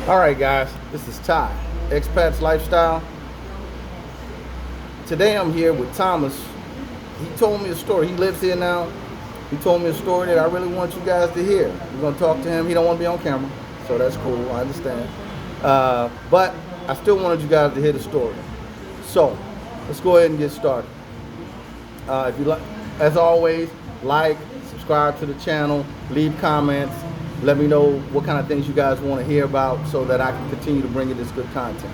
All right, guys, this is Ty, Expats Lifestyle. Today I'm here with Thomas. He told me a story. He lives here now. He told me a story that I really want you guys to hear. We're going to talk to him. He don't want to be on camera, so that's cool. I understand. But I still wanted you guys to hear the story. So let's go ahead and get started. If you like, as always, like, subscribe to the channel, leave comments. Let me know what kind of things you guys want to hear about so that I can continue to bring you this good content.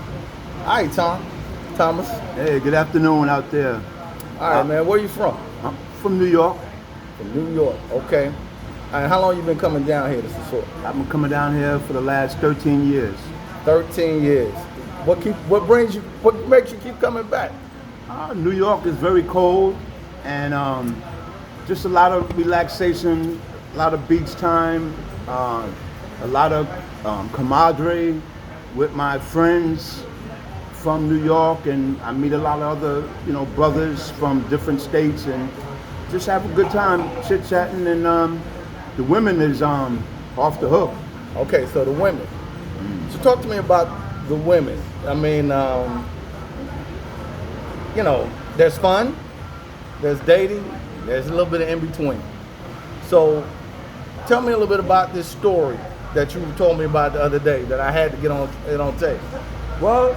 All right, Thomas. Hey, good afternoon out there. All right, man. Where you from? I'm from New York. From New York. Okay. And how long you been coming down here to Sosua? I've been coming down here for the last 13 years. 13 years. What makes you keep coming back? New York is very cold, and just a lot of relaxation, a lot of beach time, a lot of camaraderie with my friends from New York, and I meet a lot of other, brothers from different states, and just have a good time chit-chatting, and the women is off the hook. Okay, so the women. So talk to me about the women. I mean, there's fun, there's dating, there's a little bit of in between. So tell me a little bit about this story that you told me about the other day that I had to get on tape. Well,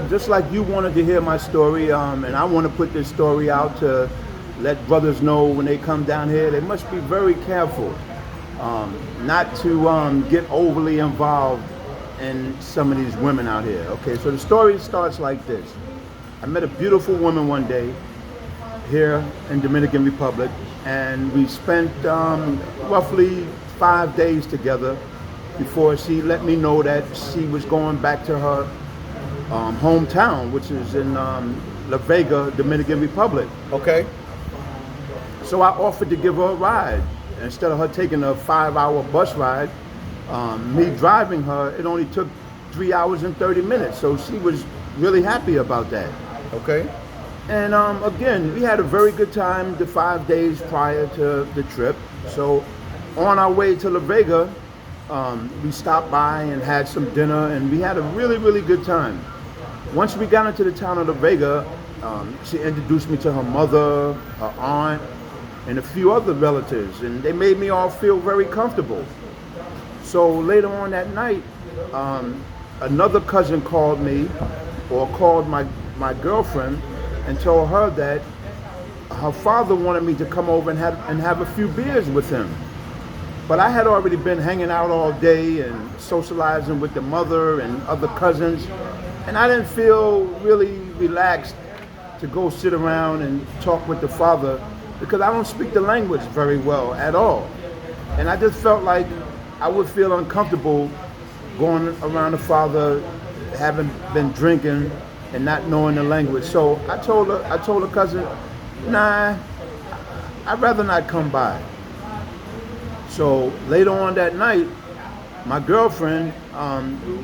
just like you wanted to hear my story, and I want to put this story out to let brothers know when they come down here, they must be very careful not to get overly involved in some of these women out here. Okay, so the story starts like this. I met a beautiful woman one day here in Dominican Republic, and we spent roughly 5 days together before she let me know that she was going back to her hometown, which is in La Vega, Dominican Republic. Okay. So I offered to give her a ride. Instead of her taking a 5-hour bus ride, me driving her, it only took 3 hours and 30 minutes. So she was really happy about that. Okay. And again, we had a very good time the 5 days prior to the trip. So on our way to La Vega, we stopped by and had some dinner, and we had a really, really good time. Once we got into the town of La Vega, she introduced me to her mother, her aunt, and a few other relatives, and they made me all feel very comfortable. So later on that night, another cousin called me, or called my girlfriend, and told her that her father wanted me to come over and have a few beers with him. But I had already been hanging out all day and socializing with the mother and other cousins, and I didn't feel really relaxed to go sit around and talk with the father because I don't speak the language very well at all. And I just felt like I would feel uncomfortable going around the father, having been drinking and not knowing the language. So I told her cousin, nah, I'd rather not come by. So later on that night, my girlfriend,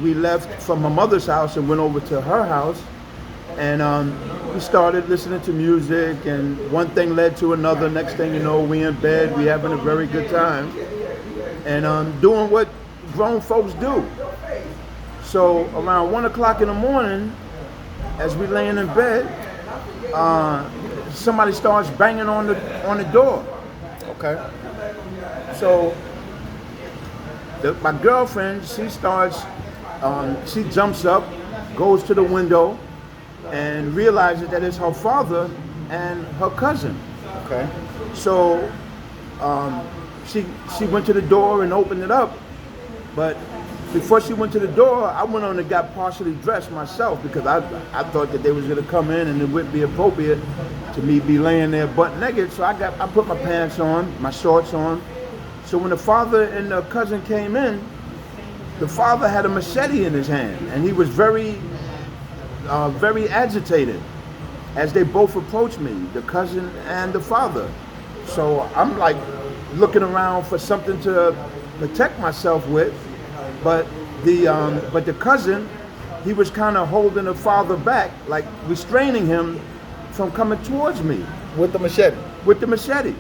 we left from her mother's house and went over to her house, and we started listening to music, and one thing led to another. Next thing you know, we in bed, we having a very good time, and doing what grown folks do. So around 1 o'clock in the morning, as we laying in bed, somebody starts banging on the door. Okay. So my girlfriend, she jumps up, goes to the window, and realizes that it's her father and her cousin. Okay. So she went to the door and opened it up, but before she went to the door, I went on and got partially dressed myself because I thought that they was gonna come in and it wouldn't be appropriate to me be laying there butt naked. So I put my pants on, my shorts on. So when the father and the cousin came in, the father had a machete in his hand, and he was very agitated as they both approached me, the cousin and the father. So I'm like looking around for something to protect myself with, but the cousin, he was kind of holding the father back, like restraining him from coming towards me. With the machete? With the machete.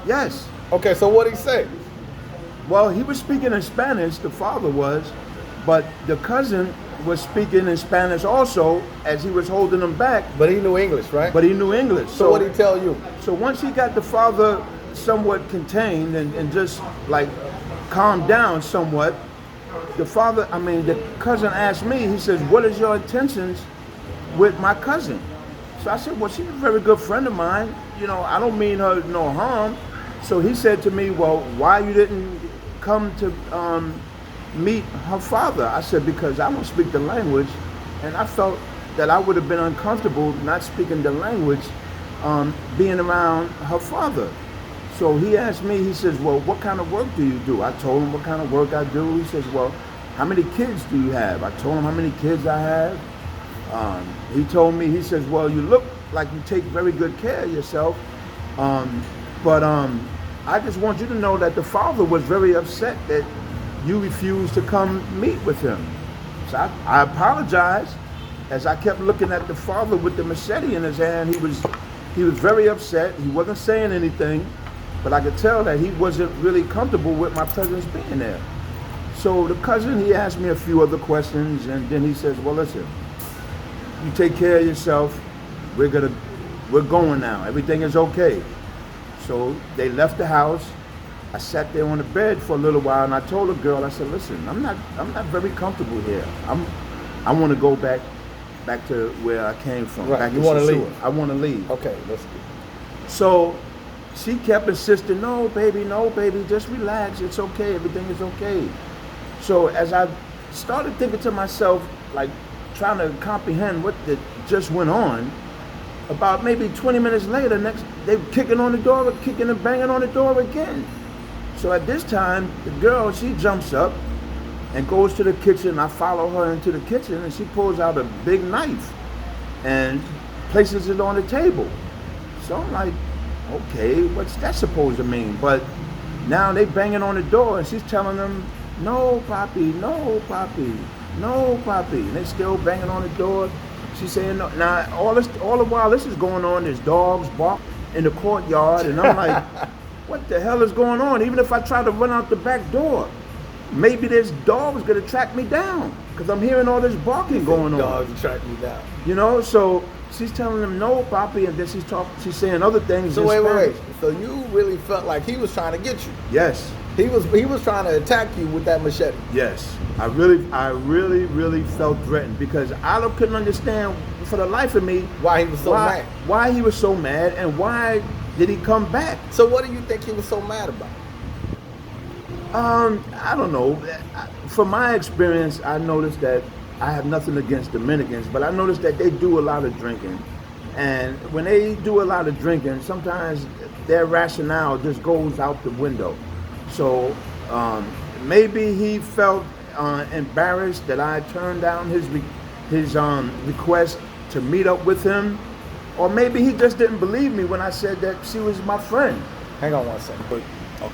Yes. Okay, so what'd he say? Well, he was speaking in Spanish, the father was, But the cousin was speaking in Spanish also as he was holding him back, But he knew English, right? but he knew English. So what did he tell you? So once he got the father somewhat contained and just like calmed down somewhat, the cousin asked me, he says, what is your intentions with my cousin? So I said, well, she's a very good friend of mine. You know, I don't mean her no harm. So he said to me, well, why you didn't come to meet her father? I said, because I don't speak the language, and I felt that I would have been uncomfortable not speaking the language, being around her father. So he asked me, he says, well, what kind of work do you do? I told him what kind of work I do. He says, well, how many kids do you have? I told him how many kids I have. He told me, he says, well, you look like you take very good care of yourself. But I just want you to know that the father was very upset that you refused to come meet with him. So I apologized. As I kept looking at the father with the machete in his hand, he was very upset. He wasn't saying anything, but I could tell that he wasn't really comfortable with my presence being there. So the cousin, he asked me a few other questions, and then he says, well, listen, you take care of yourself. We're going now. Everything is okay. So they left the house. I sat there on the bed for a little while, and I told the girl, I said, listen, I'm not very comfortable here. I want to go back to where I came from. Right. Back You to want to Sosua. leave? I want to leave. Okay, let's go. So she kept insisting, no, baby, just relax. It's okay. Everything is okay. So as I started thinking to myself, like trying to comprehend what just went on, about maybe 20 minutes later, they were kicking and banging on the door again. So at this time, the girl, she jumps up and goes to the kitchen. I follow her into the kitchen, and she pulls out a big knife and places it on the table. So I'm like, okay, what's that supposed to mean? But now they banging on the door, and she's telling them, no, papi, no, papi, no, papi. And they still banging on the door. She's saying, no. Now, all the while this is going on, there's dogs bark in the courtyard, and I'm like, what the hell is going on? Even if I try to run out the back door, maybe this dog's gonna track me down, because I'm hearing all this barking going on. Dogs track me down. You know, so she's telling them, no, papi, and then she's saying other things. So in wait. Spanish. So you really felt like he was trying to get you? Yes. He was trying to attack you with that machete. Yes, I really felt threatened, because I couldn't understand for the life of me Why he was so mad. Why he was so mad, and why did he come back? So what do you think he was so mad about? I don't know. From my experience, I noticed that I have nothing against Dominicans, but I noticed that they do a lot of drinking, and when they do a lot of drinking, sometimes their rationale just goes out the window. So maybe he felt embarrassed that I turned down his request to meet up with him, or maybe he just didn't believe me when I said that she was my friend. Hang on one second.